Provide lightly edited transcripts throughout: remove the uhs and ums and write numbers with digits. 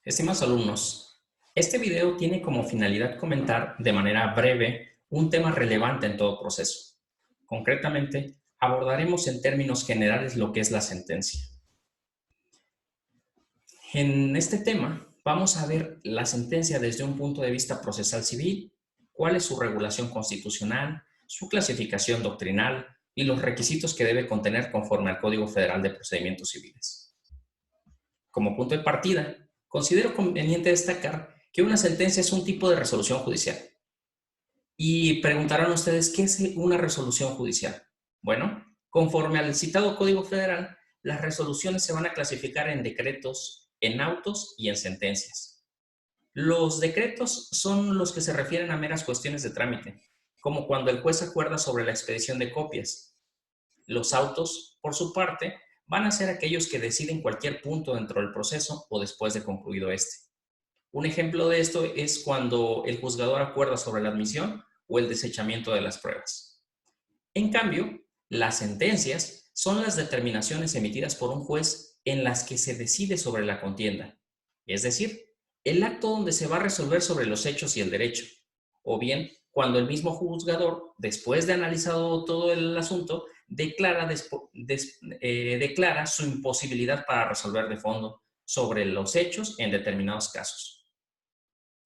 Estimados alumnos, este video tiene como finalidad comentar de manera breve un tema relevante en todo proceso. Concretamente, abordaremos en términos generales lo que es la sentencia. En este tema, vamos a ver la sentencia desde un punto de vista procesal civil, cuál es su regulación constitucional, su clasificación doctrinal y los requisitos que debe contener conforme al Código Federal de Procedimientos Civiles. Como punto de partida, considero conveniente destacar que una sentencia es un tipo de resolución judicial. Y preguntarán ustedes, ¿qué es una resolución judicial? Bueno, conforme al citado Código Federal, las resoluciones se van a clasificar en decretos, en autos y en sentencias. Los decretos son los que se refieren a meras cuestiones de trámite, como cuando el juez acuerda sobre la expedición de copias. Los autos, por su parte, van a ser aquellos que deciden cualquier punto dentro del proceso o después de concluido este. Un ejemplo de esto es cuando el juzgador acuerda sobre la admisión o el desechamiento de las pruebas. En cambio, las sentencias son las determinaciones emitidas por un juez en las que se decide sobre la contienda, es decir, el acto donde se va a resolver sobre los hechos y el derecho, o bien cuando el mismo juzgador, después de analizado todo el asunto, declara su imposibilidad para resolver de fondo sobre los hechos en determinados casos.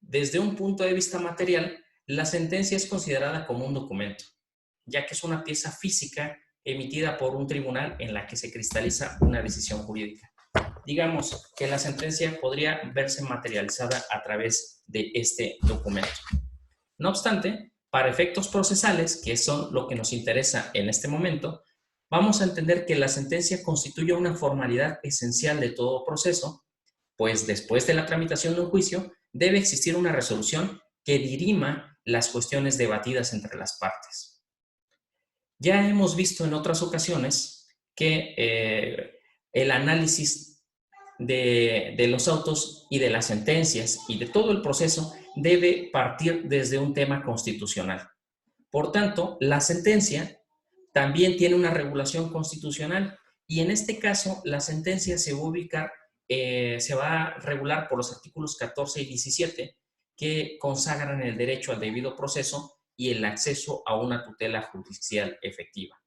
Desde un punto de vista material, la sentencia es considerada como un documento, ya que es una pieza física emitida por un tribunal en la que se cristaliza una decisión jurídica. Digamos que la sentencia podría verse materializada a través de este documento. No obstante, para efectos procesales, que son lo que nos interesa en este momento, vamos a entender que la sentencia constituye una formalidad esencial de todo proceso, pues después de la tramitación de un juicio, debe existir una resolución que dirima las cuestiones debatidas entre las partes. Ya hemos visto en otras ocasiones que el análisis de los autos y de las sentencias y de todo el proceso debe partir desde un tema constitucional. Por tanto, la sentencia también tiene una regulación constitucional y en este caso la sentencia se va a ubicar, se va a regular por los artículos 14 y 17 que consagran el derecho al debido proceso y el acceso a una tutela judicial efectiva.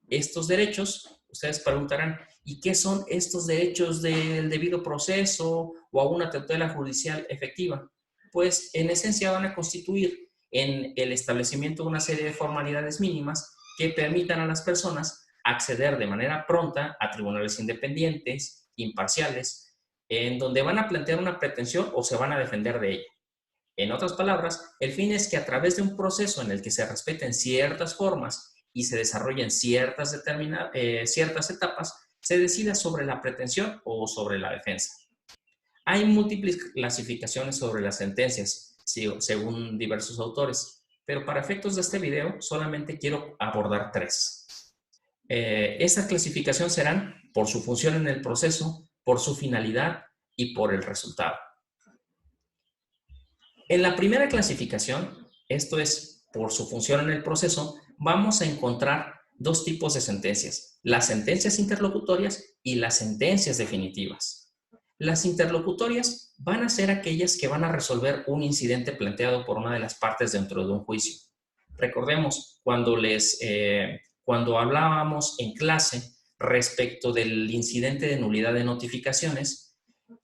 Estos derechos, ustedes preguntarán, ¿y qué son estos derechos del debido proceso o a una tutela judicial efectiva? Pues en esencia van a constituir en el establecimiento de una serie de formalidades mínimas que permitan a las personas acceder de manera pronta a tribunales independientes, imparciales, en donde van a plantear una pretensión o se van a defender de ella. En otras palabras, el fin es que a través de un proceso en el que se respeten ciertas formas y se desarrollen ciertas etapas, se decida sobre la pretensión o sobre la defensa. Hay múltiples clasificaciones sobre las sentencias, según diversos autores, pero para efectos de este video solamente quiero abordar tres. Estas clasificaciones serán por su función en el proceso, por su finalidad y por el resultado. En la primera clasificación, esto es por su función en el proceso, vamos a encontrar dos tipos de sentencias, las sentencias interlocutorias y las sentencias definitivas. Las interlocutorias van a ser aquellas que van a resolver un incidente planteado por una de las partes dentro de un juicio. Recordemos cuando hablábamos en clase respecto del incidente de nulidad de notificaciones,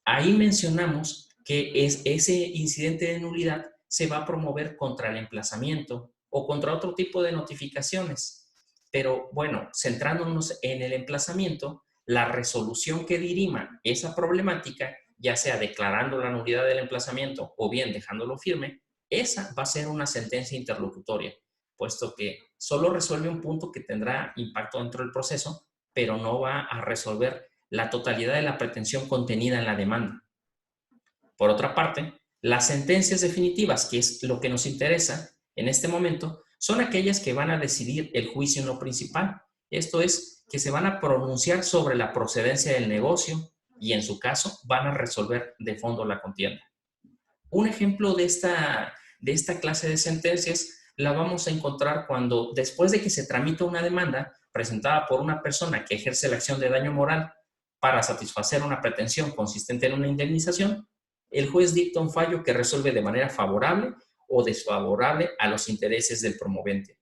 ahí mencionamos que ese incidente de nulidad se va a promover contra el emplazamiento o contra otro tipo de notificaciones. Pero bueno, centrándonos en el emplazamiento, la resolución que dirima esa problemática, ya sea declarando la nulidad del emplazamiento o bien dejándolo firme, esa va a ser una sentencia interlocutoria, puesto que solo resuelve un punto que tendrá impacto dentro del proceso, pero no va a resolver la totalidad de la pretensión contenida en la demanda. Por otra parte, las sentencias definitivas, que es lo que nos interesa en este momento, son aquellas que van a decidir el juicio en lo principal. Esto es, que se van a pronunciar sobre la procedencia del negocio y en su caso van a resolver de fondo la contienda. Un ejemplo de esta clase de sentencias la vamos a encontrar cuando, después de que se tramita una demanda presentada por una persona que ejerce la acción de daño moral para satisfacer una pretensión consistente en una indemnización, el juez dicta un fallo que resuelve de manera favorable o desfavorable a los intereses del promovente.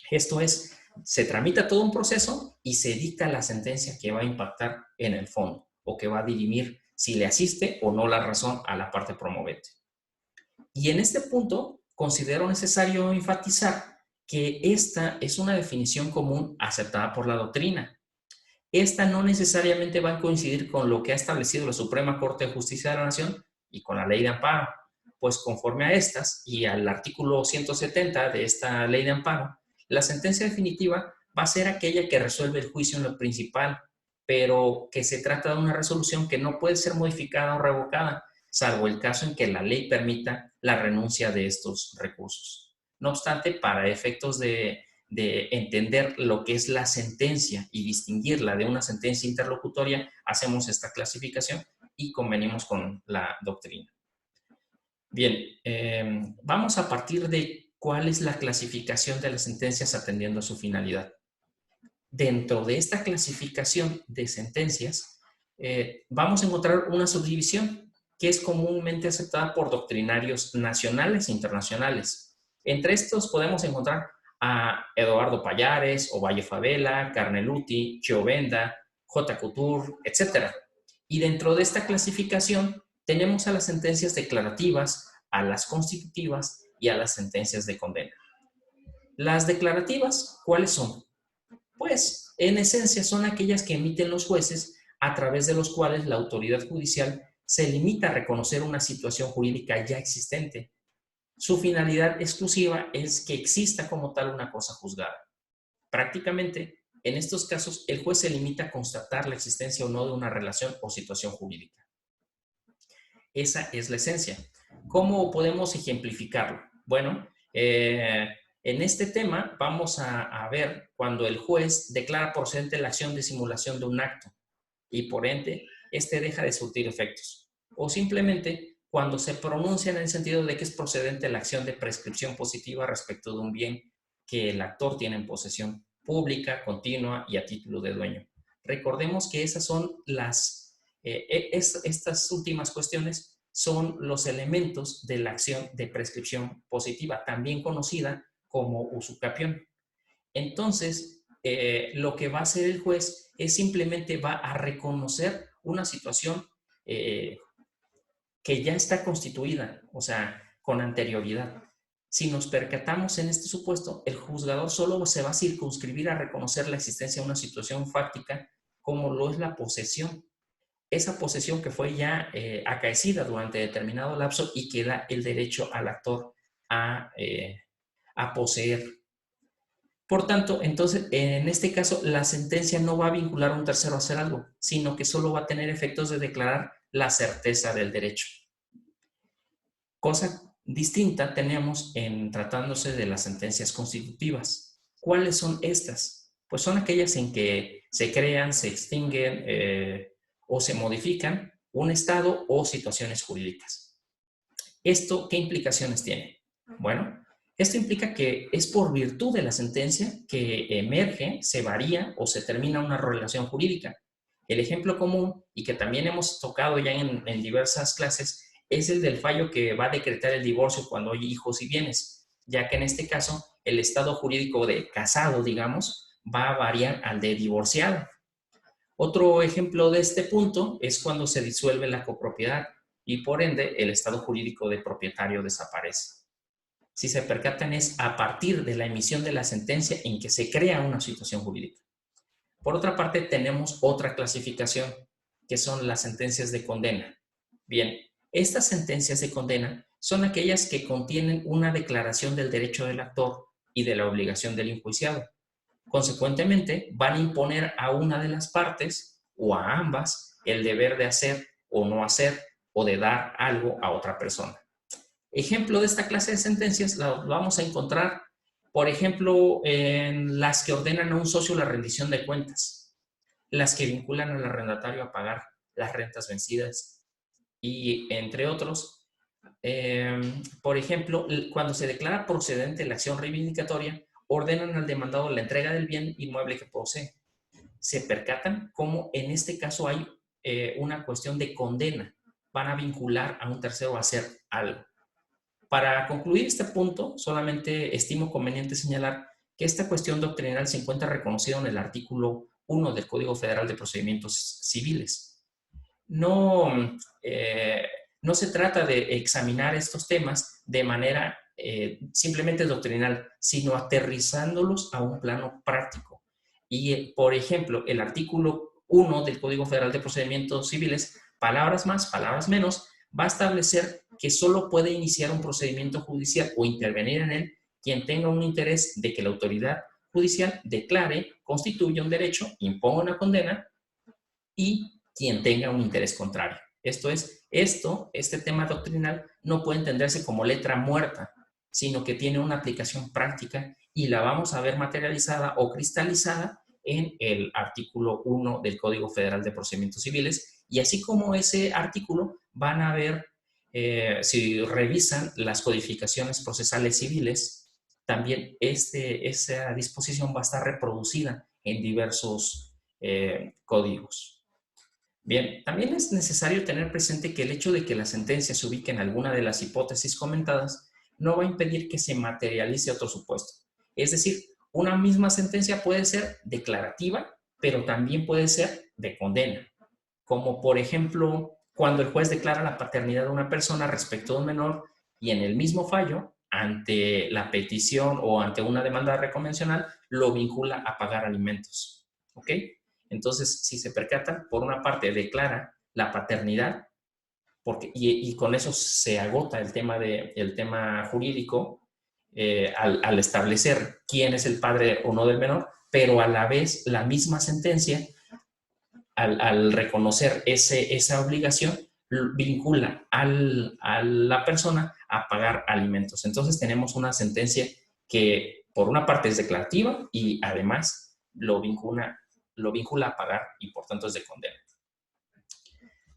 Esto es, se tramita todo un proceso y se dicta la sentencia que va a impactar en el fondo o que va a dirimir si le asiste o no la razón a la parte promovente. Y en este punto considero necesario enfatizar que esta es una definición común aceptada por la doctrina. Esta no necesariamente va a coincidir con lo que ha establecido la Suprema Corte de Justicia de la Nación y con la ley de amparo, pues conforme a estas y al artículo 170 de esta ley de amparo, la sentencia definitiva va a ser aquella que resuelve el juicio en lo principal, pero que se trata de una resolución que no puede ser modificada o revocada, salvo el caso en que la ley permita la renuncia de estos recursos. No obstante, para efectos de entender lo que es la sentencia y distinguirla de una sentencia interlocutoria, hacemos esta clasificación y convenimos con la doctrina. Bien, vamos a partir de cuál es la clasificación de las sentencias atendiendo a su finalidad. Dentro de esta clasificación de sentencias, vamos a encontrar una subdivisión que es comúnmente aceptada por doctrinarios nacionales e internacionales. Entre estos podemos encontrar a Eduardo Pallares, Ovalle Favela, Carneluti, Chiovenda, J. Couture, etc. Y dentro de esta clasificación tenemos a las sentencias declarativas, a las constitutivas y a las sentencias de condena. Las declarativas, ¿cuáles son? Pues, en esencia, son aquellas que emiten los jueces a través de los cuales la autoridad judicial se limita a reconocer una situación jurídica ya existente. Su finalidad exclusiva es que exista como tal una cosa juzgada. Prácticamente, en estos casos, el juez se limita a constatar la existencia o no de una relación o situación jurídica. Esa es la esencia. ¿Cómo podemos ejemplificarlo? Bueno, en este tema vamos a ver cuando el juez declara procedente la acción de simulación de un acto y por ende, este deja de surtir efectos. O simplemente cuando se pronuncia en el sentido de que es procedente la acción de prescripción positiva respecto de un bien que el actor tiene en posesión pública, continua y a título de dueño. Recordemos que esas son estas últimas cuestiones son los elementos de la acción de prescripción positiva, también conocida como usucapión. Entonces, lo que va a hacer el juez es simplemente va a reconocer una situación que ya está constituida, o sea, con anterioridad. Si nos percatamos en este supuesto, el juzgador solo se va a circunscribir a reconocer la existencia de una situación fáctica como lo es la posesión. Esa posesión que fue ya acaecida durante determinado lapso y que da el derecho al actor a poseer. Por tanto, entonces, en este caso, la sentencia no va a vincular a un tercero a hacer algo, sino que solo va a tener efectos de declarar la certeza del derecho. Cosa distinta tenemos en tratándose de las sentencias constitutivas. ¿Cuáles son estas? Pues son aquellas en que se crean, se extinguen o se modifican un estado o situaciones jurídicas. ¿Esto qué implicaciones tiene? Bueno, esto implica que es por virtud de la sentencia que emerge, se varía o se termina una relación jurídica. El ejemplo común, y que también hemos tocado ya en diversas clases, es el del fallo que va a decretar el divorcio cuando hay hijos y bienes, ya que en este caso el estado jurídico de casado, digamos, va a variar al de divorciado. Otro ejemplo de este punto es cuando se disuelve la copropiedad y por ende el estado jurídico de propietario desaparece. Si se percatan, es a partir de la emisión de la sentencia en que se crea una situación jurídica. Por otra parte, tenemos otra clasificación, que son las sentencias de condena. Bien, estas sentencias de condena son aquellas que contienen una declaración del derecho del actor y de la obligación del enjuiciado. Consecuentemente, van a imponer a una de las partes o a ambas el deber de hacer o no hacer o de dar algo a otra persona. Ejemplo de esta clase de sentencias lo vamos a encontrar, por ejemplo, en las que ordenan a un socio la rendición de cuentas, las que vinculan al arrendatario a pagar las rentas vencidas y entre otros. Por ejemplo, cuando se declara procedente la acción reivindicatoria, ordenan al demandado la entrega del bien inmueble que posee. Se percatan cómo en este caso hay una cuestión de condena. van a vincular a un tercero a hacer algo. Para concluir este punto, solamente estimo conveniente señalar que esta cuestión doctrinal se encuentra reconocida en el artículo 1 del Código Federal de Procedimientos Civiles. No, no se trata de examinar estos temas de manera simplemente doctrinal, sino aterrizándolos a un plano práctico. Y, por ejemplo, el artículo 1 del Código Federal de Procedimientos Civiles, palabras más, palabras menos, va a establecer que solo puede iniciar un procedimiento judicial o intervenir en él quien tenga un interés de que la autoridad judicial declare, constituya un derecho, imponga una condena, y quien tenga un interés contrario. Esto es, este tema doctrinal no puede entenderse como letra muerta, sino que tiene una aplicación práctica y la vamos a ver materializada o cristalizada en el artículo 1 del Código Federal de Procedimientos Civiles, y así como ese artículo van a ver, si revisan las codificaciones procesales civiles, también esa disposición va a estar reproducida en diversos códigos. Bien, también es necesario tener presente que el hecho de que la sentencia se ubique en alguna de las hipótesis comentadas no va a impedir que se materialice otro supuesto. Es decir, una misma sentencia puede ser declarativa, pero también puede ser de condena. Como por ejemplo, cuando el juez declara la paternidad de una persona respecto de un menor y en el mismo fallo, ante la petición o ante una demanda reconvencional, lo vincula a pagar alimentos. ¿Ok? Entonces, si se percatan, por una parte declara la paternidad, y con eso se agota el tema jurídico, al establecer quién es el padre o no del menor, pero a la vez la misma sentencia, al reconocer esa obligación, vincula a la persona a pagar alimentos. Entonces tenemos una sentencia que por una parte es declarativa y además lo vincula a pagar y por tanto es de condena.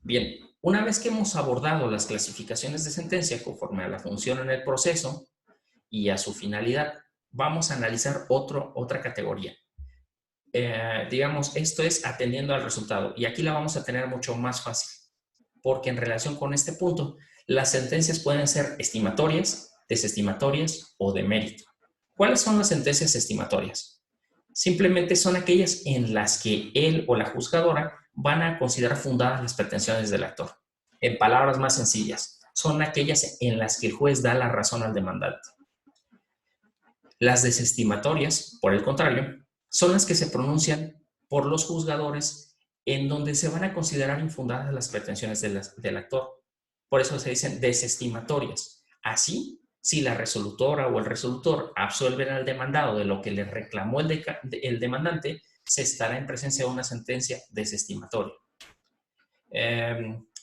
Bien, una vez que hemos abordado las clasificaciones de sentencia conforme a la función en el proceso y a su finalidad, vamos a analizar otra categoría. Digamos, esto es atendiendo al resultado, y aquí la vamos a tener mucho más fácil, porque en relación con este punto, las sentencias pueden ser estimatorias, desestimatorias o de mérito. ¿Cuáles son las sentencias estimatorias? Simplemente son aquellas en las que él o la juzgadora van a considerar fundadas las pretensiones del actor. En palabras más sencillas, son aquellas en las que el juez da la razón al demandante. Las desestimatorias, por el contrario, son las que se pronuncian por los juzgadores en donde se van a considerar infundadas las pretensiones del actor. Por eso se dicen desestimatorias. Así, si la resolutora o el resolutor absuelven al demandado de lo que le reclamó el demandante, se estará en presencia de una sentencia desestimatoria.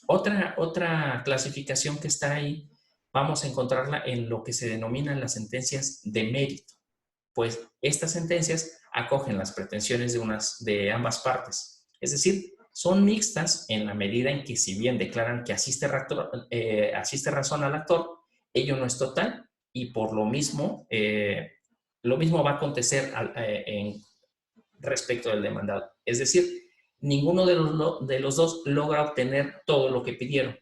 Otra clasificación que está ahí, vamos a encontrarla en lo que se denominan las sentencias de mérito, pues estas sentencias acogen las pretensiones de ambas partes. Es decir, son mixtas en la medida en que, si bien declaran que asiste razón al actor, ello no es total, y por lo mismo va a acontecer respecto del demandado. Es decir, ninguno de los dos logra obtener todo lo que pidieron.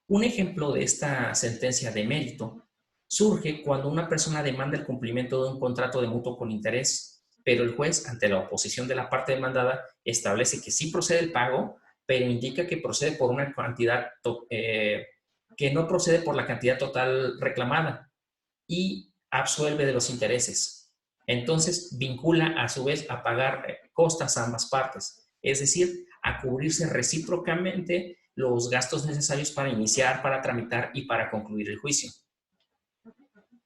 Un ejemplo de esta sentencia de mérito surge cuando una persona demanda el cumplimiento de un contrato de mutuo con interés, pero el juez, ante la oposición de la parte demandada, establece que sí procede el pago, pero indica que procede por una cantidad que no procede por la cantidad total reclamada, y absuelve de los intereses. Entonces vincula a su vez a pagar costas a ambas partes, es decir, a cubrirse recíprocamente los gastos necesarios para iniciar, para tramitar y para concluir el juicio.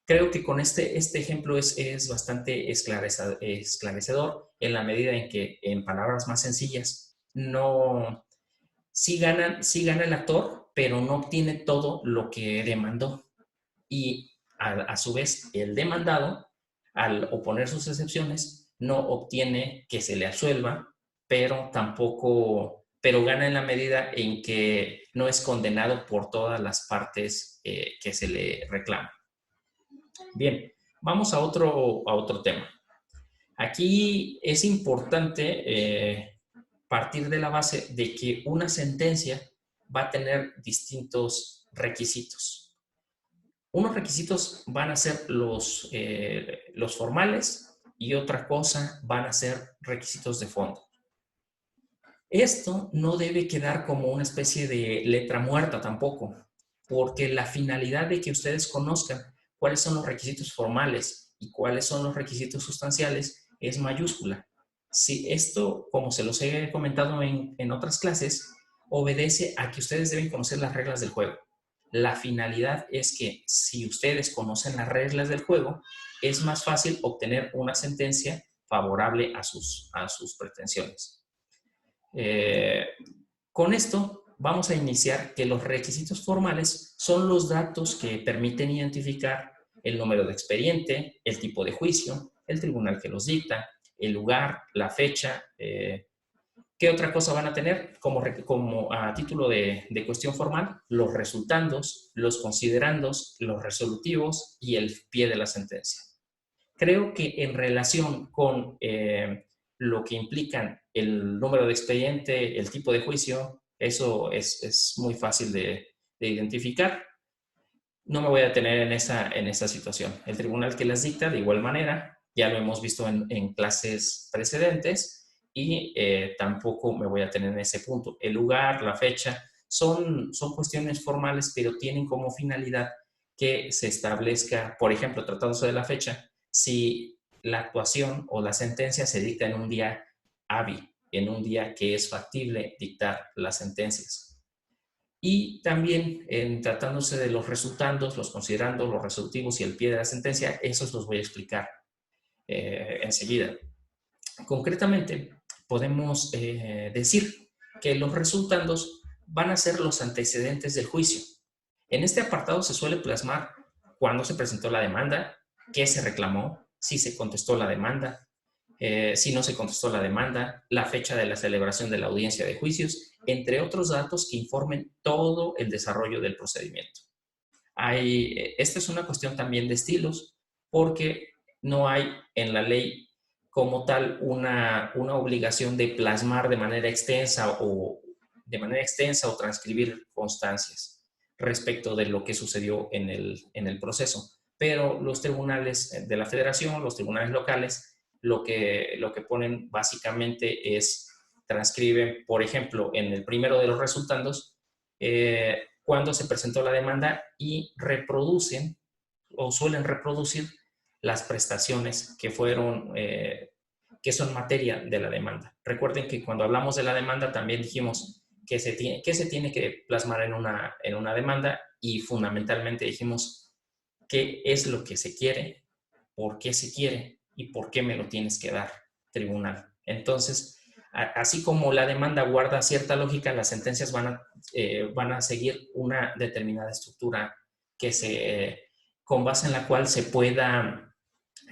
Creo que con este ejemplo es bastante esclarecedor, en la medida en que, en palabras más sencillas, sí gana el actor, pero no obtiene todo lo que demandó. Y a su vez, el demandado, al oponer sus excepciones, no obtiene que se le absuelva, pero gana en la medida en que no es condenado por todas las partes que se le reclaman. Bien, vamos a otro tema. Aquí es importante partir de la base de que una sentencia va a tener distintos requisitos. Unos requisitos van a ser los formales y otra cosa van a ser requisitos de fondo. Esto no debe quedar como una especie de letra muerta tampoco, porque la finalidad de que ustedes conozcan cuáles son los requisitos formales y cuáles son los requisitos sustanciales es mayúscula. Si esto, como se los he comentado en otras clases, obedece a que ustedes deben conocer las reglas del juego. La finalidad es que si ustedes conocen las reglas del juego, es más fácil obtener una sentencia favorable a sus pretensiones. Con esto vamos a iniciar que los requisitos formales son los datos que permiten identificar el número de expediente, el tipo de juicio, el tribunal que los dicta, el lugar, la fecha. ¿Qué otra cosa van a tener como a título de cuestión formal? Los resultandos, los considerandos, los resolutivos y el pie de la sentencia. Creo que en relación con lo que implican el número de expediente, el tipo de juicio, eso es muy fácil de identificar. No me voy a detener en esa situación. El tribunal que las dicta, de igual manera, ya lo hemos visto en clases precedentes y tampoco me voy a detener en ese punto. El lugar, la fecha, son cuestiones formales, pero tienen como finalidad que se establezca, por ejemplo, tratándose de la fecha, si la actuación o la sentencia se dicta en un día hábil, en un día que es factible dictar las sentencias. Y también en tratándose de los resultandos, los considerandos, los resolutivos y el pie de la sentencia, esos los voy a explicar enseguida. Concretamente, podemos decir que los resultandos van a ser los antecedentes del juicio. En este apartado se suele plasmar cuándo se presentó la demanda, qué se reclamó, si se contestó la demanda, si no se contestó la demanda, la fecha de la celebración de la audiencia de juicios, entre otros datos que informen todo el desarrollo del procedimiento. Esta es una cuestión también de estilos, porque no hay en la ley como tal una obligación de plasmar de manera extensa o transcribir constancias respecto de lo que sucedió en el proceso. Pero los tribunales de la federación, los tribunales locales, lo que ponen básicamente es transcriben, por ejemplo, en el primero de los resultandos, cuando se presentó la demanda y reproducen o suelen reproducir las prestaciones que fueron, que son materia de la demanda. Recuerden que cuando hablamos de la demanda también dijimos que se tiene que plasmar en una demanda y fundamentalmente dijimos qué es lo que se quiere, por qué se quiere y por qué me lo tienes que dar, tribunal. Entonces, así como la demanda guarda cierta lógica, las sentencias van a seguir una determinada estructura con base en la cual se pueda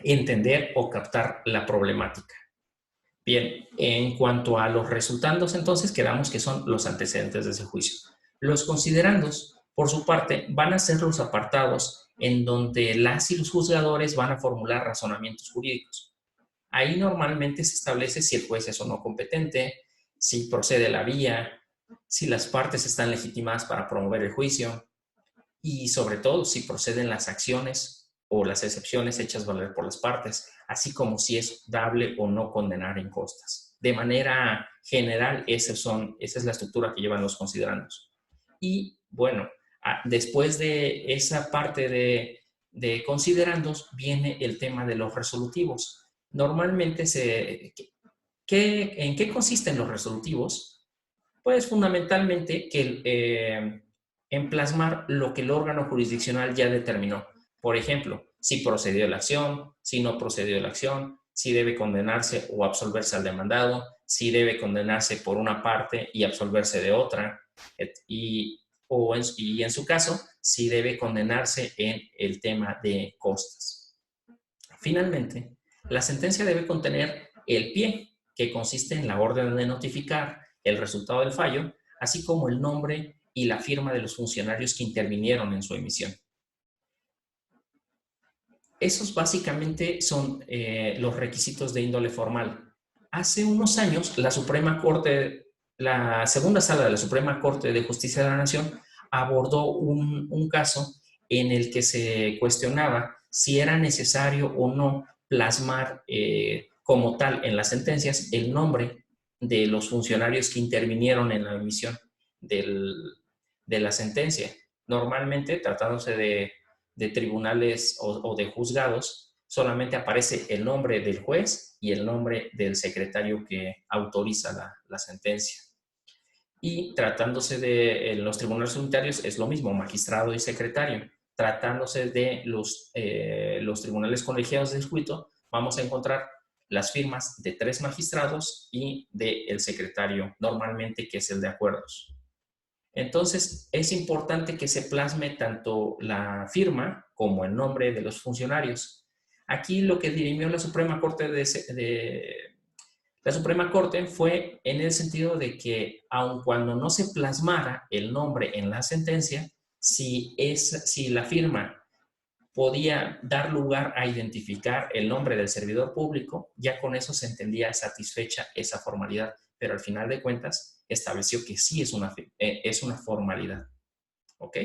entender o captar la problemática. Bien, en cuanto a los resultandos, entonces quedamos que son los antecedentes de ese juicio. Los considerandos, por su parte, van a ser los apartados en donde las y los juzgadores van a formular razonamientos jurídicos. Ahí normalmente se establece si el juez es o no competente, si procede la vía, si las partes están legitimadas para promover el juicio y sobre todo si proceden las acciones o las excepciones hechas valer por las partes, así como si es dable o no condenar en costas. De manera general, esa es la estructura que llevan los considerandos. Y bueno, después de esa parte de considerandos viene el tema de los resolutivos. Normalmente, ¿en qué consisten los resolutivos? Pues fundamentalmente en plasmar lo que el órgano jurisdiccional ya determinó. Por ejemplo, si procedió la acción, si no procedió la acción, si debe condenarse o absolverse al demandado, si debe condenarse por una parte y absolverse de otra, y en su caso, si debe condenarse en el tema de costas. Finalmente, la sentencia debe contener el pie, que consiste en la orden de notificar el resultado del fallo, así como el nombre y la firma de los funcionarios que intervinieron en su emisión. Esos básicamente son los requisitos de índole formal. Hace unos años, la Suprema Corte la segunda sala de la Suprema Corte de Justicia de la Nación abordó un caso en el que se cuestionaba si era necesario o no plasmar como tal en las sentencias el nombre de los funcionarios que intervinieron en la emisión del, de la sentencia. Normalmente, tratándose de tribunales o de juzgados, solamente aparece el nombre del juez y el nombre del secretario que autoriza la sentencia. Y tratándose de los tribunales unitarios es lo mismo, magistrado y secretario. Tratándose de los tribunales colegiados de circuito, vamos a encontrar las firmas de 3 magistrados y del secretario, normalmente que es el de acuerdos. Entonces, es importante que se plasme tanto la firma como el nombre de los funcionarios. Aquí lo que dirimió la Suprema Corte la Suprema Corte fue en el sentido de que, aun cuando no se plasmara el nombre en la sentencia, si la firma podía dar lugar a identificar el nombre del servidor público, ya con eso se entendía satisfecha esa formalidad, pero al final de cuentas estableció que sí es una formalidad. ¿Ok?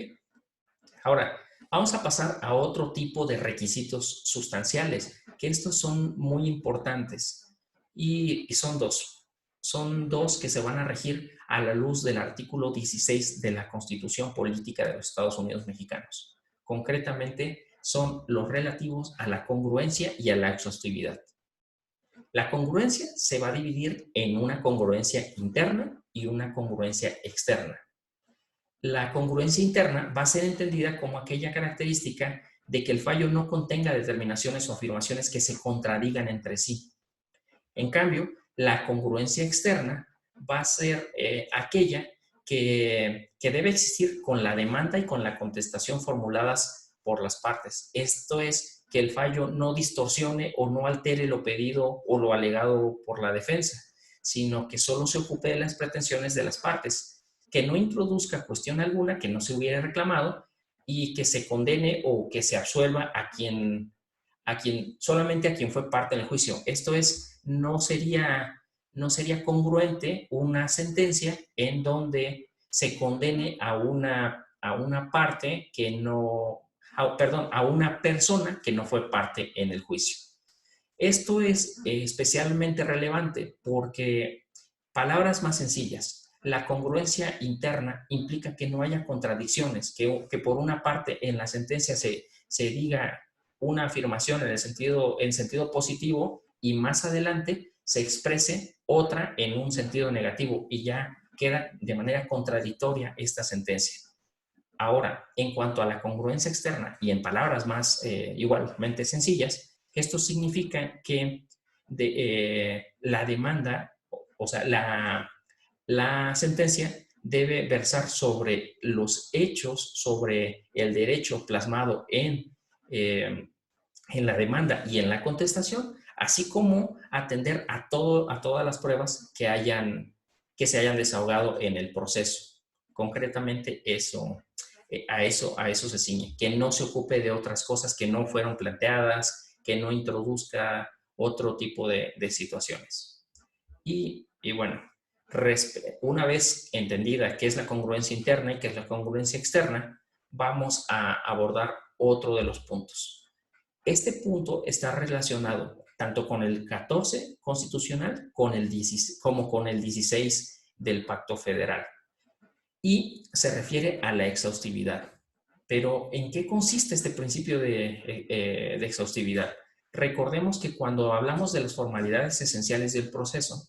Ahora, vamos a pasar a otro tipo de requisitos sustanciales, que estos son muy importantes y son dos. Son dos que se van a regir a la luz del artículo 16 de la Constitución Política de los Estados Unidos Mexicanos. Concretamente, son los relativos a la congruencia y a la exhaustividad. La congruencia se va a dividir en una congruencia interna y una congruencia externa. La congruencia interna va a ser entendida como aquella característica de que el fallo no contenga determinaciones o afirmaciones que se contradigan entre sí. En cambio, la congruencia externa va a ser aquella que debe existir con la demanda y con la contestación formuladas por las partes. Esto es, que el fallo no distorsione o no altere lo pedido o lo alegado por la defensa, sino que solo se ocupe de las pretensiones de las partes, que no introduzca cuestión alguna que no se hubiera reclamado y que se condene o que se absuelva solamente a quien fue parte del juicio. Esto es, no sería congruente una sentencia en donde se condene a una parte que no, a una persona que no fue parte en el juicio. Esto es especialmente relevante porque, palabras más sencillas, la congruencia interna implica que no haya contradicciones, que por una parte en la sentencia se diga una afirmación en sentido positivo y más adelante se exprese otra en un sentido negativo y ya queda de manera contradictoria esta sentencia. Ahora, en cuanto a la congruencia externa y en palabras más igualmente sencillas, esto significa que la demanda, o sea, la sentencia debe versar sobre los hechos, sobre el derecho plasmado en la demanda y en la contestación, así como atender a todas las pruebas que se hayan desahogado en el proceso. Concretamente, a eso se ciñe, que no se ocupe de otras cosas que no fueron planteadas, que no introduzca otro tipo de situaciones. Y bueno, una vez entendida qué es la congruencia interna y qué es la congruencia externa, vamos a abordar otro de los puntos. Este punto está relacionado tanto con el 14 constitucional como con el 16 del Pacto Federal y se refiere a la exhaustividad. Pero, ¿en qué consiste este principio de exhaustividad? Recordemos que cuando hablamos de las formalidades esenciales del proceso,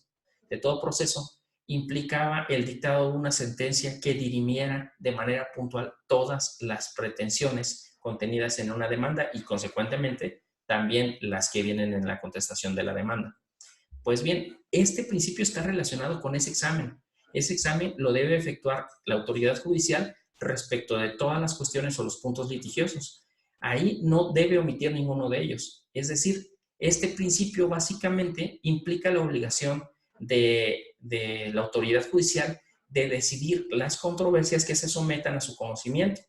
de todo proceso, implicaba el dictado de una sentencia que dirimiera de manera puntual todas las pretensiones contenidas en una demanda y, consecuentemente, también las que vienen en la contestación de la demanda. Pues bien, este principio está relacionado con ese examen. Ese examen lo debe efectuar la autoridad judicial respecto de todas las cuestiones o los puntos litigiosos. Ahí no debe omitir ninguno de ellos. Es decir, este principio básicamente implica la obligación de la autoridad judicial de decidir las controversias que se sometan a su conocimiento.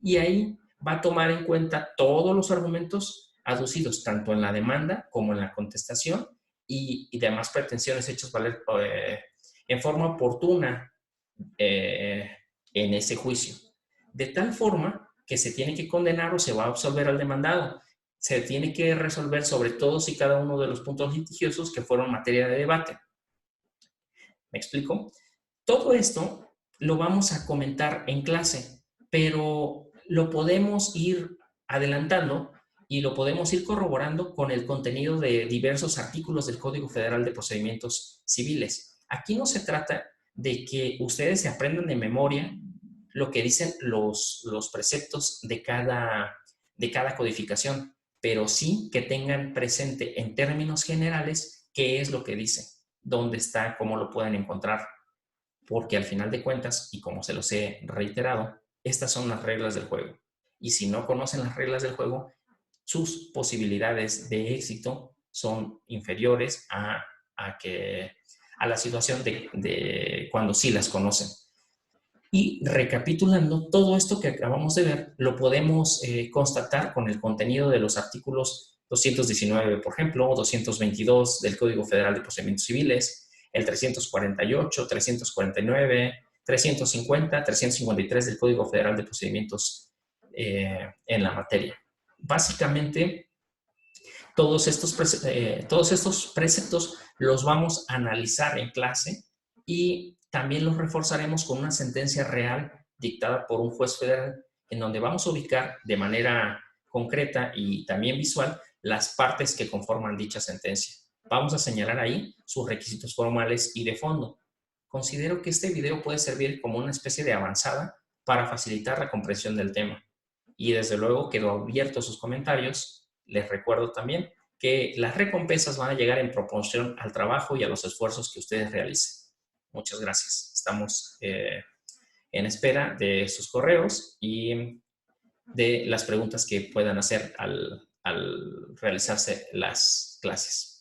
Y ahí va a tomar en cuenta todos los argumentos aducidos tanto en la demanda como en la contestación y demás pretensiones hechas valer en forma oportuna en ese juicio. De tal forma que se tiene que condenar o se va a absolver al demandado. Se tiene que resolver sobre todos y cada uno de los puntos litigiosos que fueron materia de debate. ¿Me explico? Todo esto lo vamos a comentar en clase, pero lo podemos ir adelantando y lo podemos ir corroborando con el contenido de diversos artículos del Código Federal de Procedimientos Civiles. Aquí no se trata de que ustedes se aprendan de memoria lo que dicen los preceptos de cada codificación, pero sí que tengan presente en términos generales qué es lo que dice, dónde está, cómo lo pueden encontrar, porque al final de cuentas, y como se los he reiterado, estas son las reglas del juego. Y si no conocen las reglas del juego, sus posibilidades de éxito son inferiores a la situación de cuando sí las conocen. Y recapitulando, todo esto que acabamos de ver lo podemos constatar con el contenido de los artículos 219, por ejemplo, o 222 del Código Federal de Procedimientos Civiles, el 348, 349, 350, 353 del Código Federal de Procedimientos en la materia. Básicamente, todos estos preceptos los vamos a analizar en clase y también los reforzaremos con una sentencia real dictada por un juez federal en donde vamos a ubicar de manera concreta y también visual las partes que conforman dicha sentencia. Vamos a señalar ahí sus requisitos formales y de fondo. Considero que este video puede servir como una especie de avanzada para facilitar la comprensión del tema. Y desde luego quedo abierto a sus comentarios. Les recuerdo también que las recompensas van a llegar en proporción al trabajo y a los esfuerzos que ustedes realicen. Muchas gracias. Estamos en espera de sus correos y de las preguntas que puedan hacer al realizarse las clases.